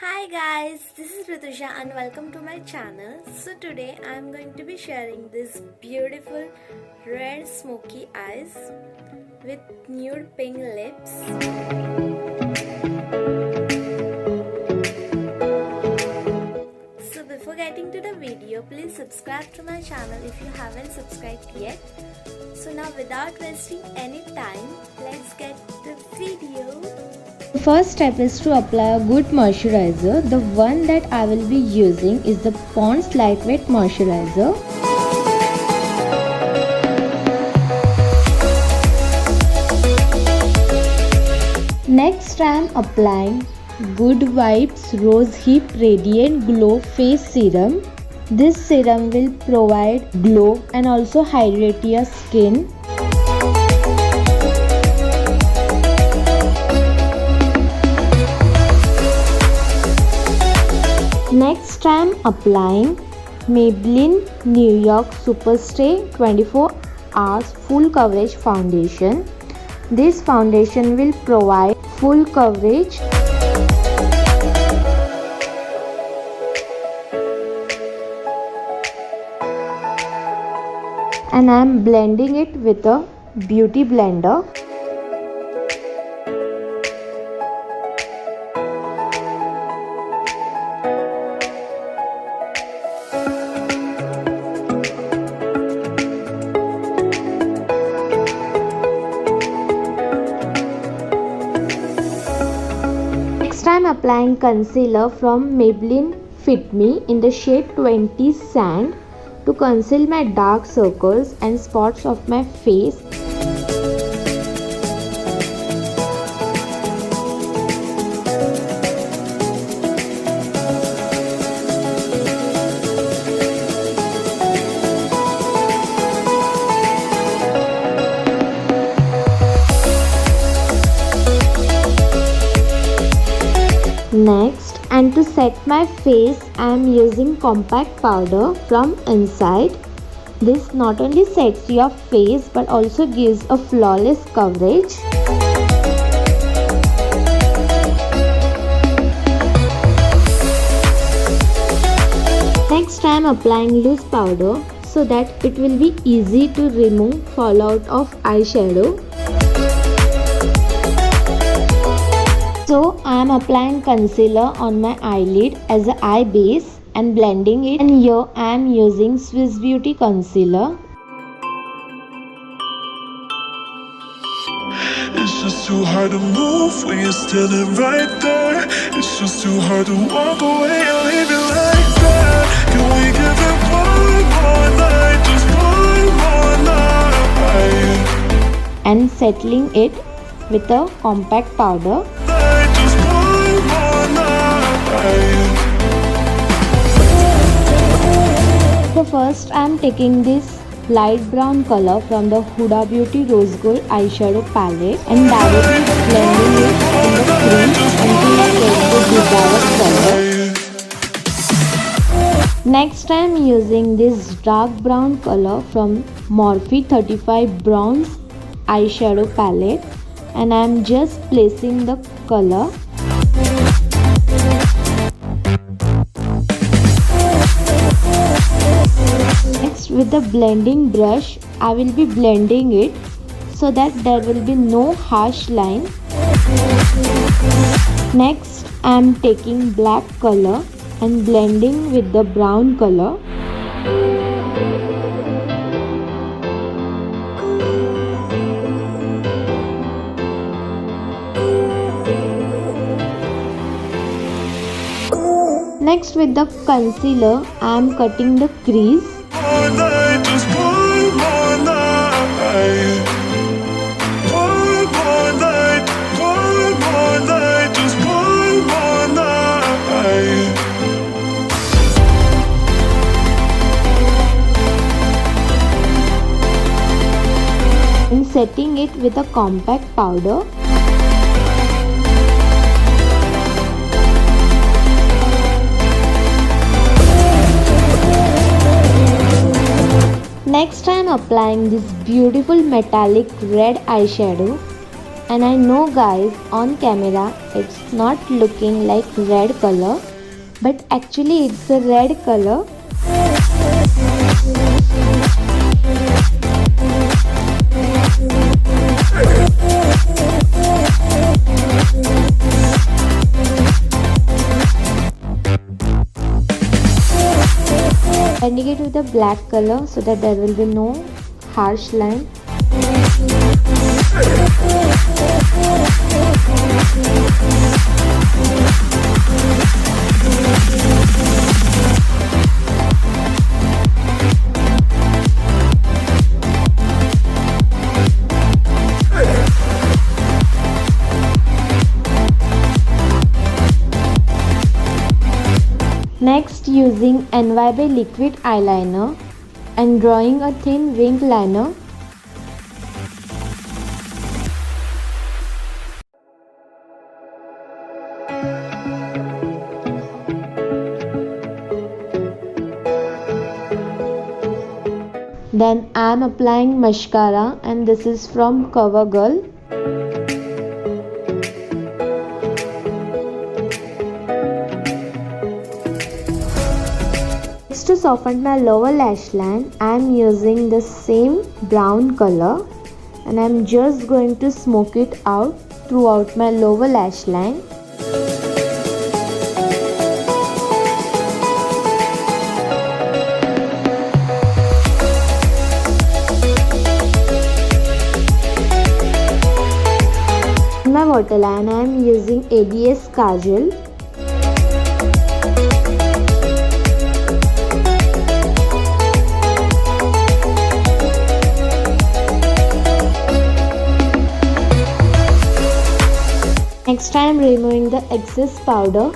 Hi guys, this is Ritusha and welcome to my channel. So today I am going to be sharing this beautiful red smoky eyes with nude pink lips. So before getting to the video, please subscribe to my channel if you haven't subscribed yet. So now without wasting any time, let's get the video. The first step is to apply a good moisturizer. The one that I will be using is the Pond's Lightweight Moisturizer. Next I am applying Good Vibes Rose Hip Radiant Glow Face Serum. This serum will provide glow and also hydrate your skin. Next I am applying Maybelline New York Superstay 24 Hours Full Coverage Foundation. This foundation will provide full coverage and I am blending it with a beauty blender. Next I am applying concealer from Maybelline Fit Me in the shade 20 Sand to conceal my dark circles and spots of my face. Next, and to set my face, I am using compact powder from Inside. This not only sets your face but also gives a flawless coverage. Next I am applying loose powder so that it will be easy to remove fallout of eyeshadow. So I am applying concealer on my eyelid as an eye base and blending it, and here I am using Swiss Beauty concealer. It's just too hard to move when you're standing right there. It's just too hard to walk away and leave it like that. Can we give it one more night, just one more night? And settling it with a compact powder. So first I am taking this light brown color from the Huda Beauty Rose Gold eyeshadow palette and directly blending it in the crease until I get the desired color. Next I am using this dark brown color from Morphe 35 Bronze eyeshadow palette and I am just placing the color. Next, with the blending brush, I will be blending it so that there will be no harsh line. Next, I am taking black color and blending with the brown color. Next, with the concealer, I am cutting the crease. And setting it with a compact powder. Next I am applying this beautiful metallic red eyeshadow And I know guys, on camera it's not looking like red color, but actually it's a red color. Blending it with a black color so that there will be no harsh line. Next, using NY by liquid eyeliner and drawing a thin wing liner. Then I am applying mascara, and this is from CoverGirl. To soften my lower lash line, I am using the same brown color and I am just going to smoke it out throughout my lower lash line. In my waterline, I am using ABS Kajal. Next I am removing the excess powder.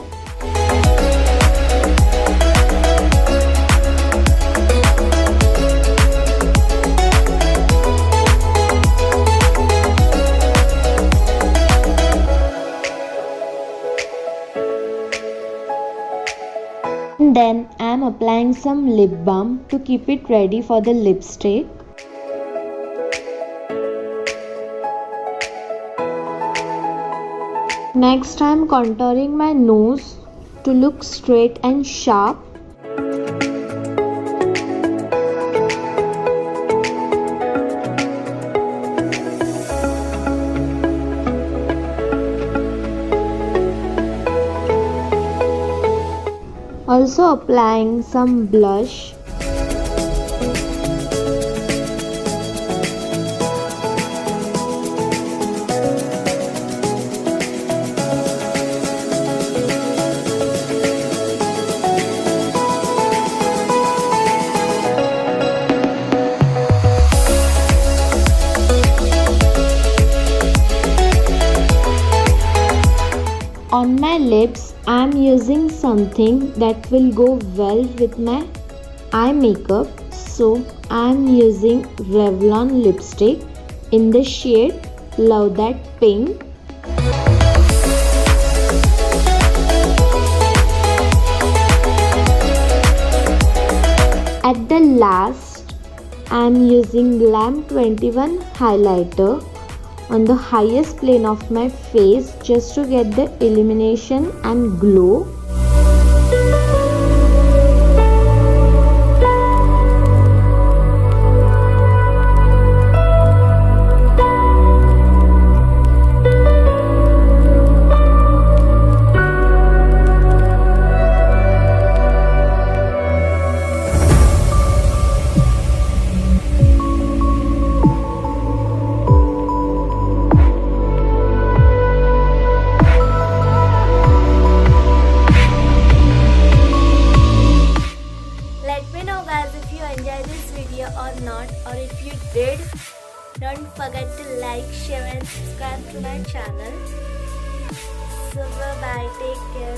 And then I am applying some lip balm to keep it ready for the lipstick. Next I am contouring my nose to look straight and sharp. Also applying some blush. On my lips, I am using something that will go well with my eye makeup. So I am using Revlon lipstick in the shade Love That Pink. At the last, I am using Glam 21 highlighter on the highest plane of my face just to get the illumination and glow. Or not, or if you did, don't forget to like, share and subscribe to my channel. So bye bye, take care.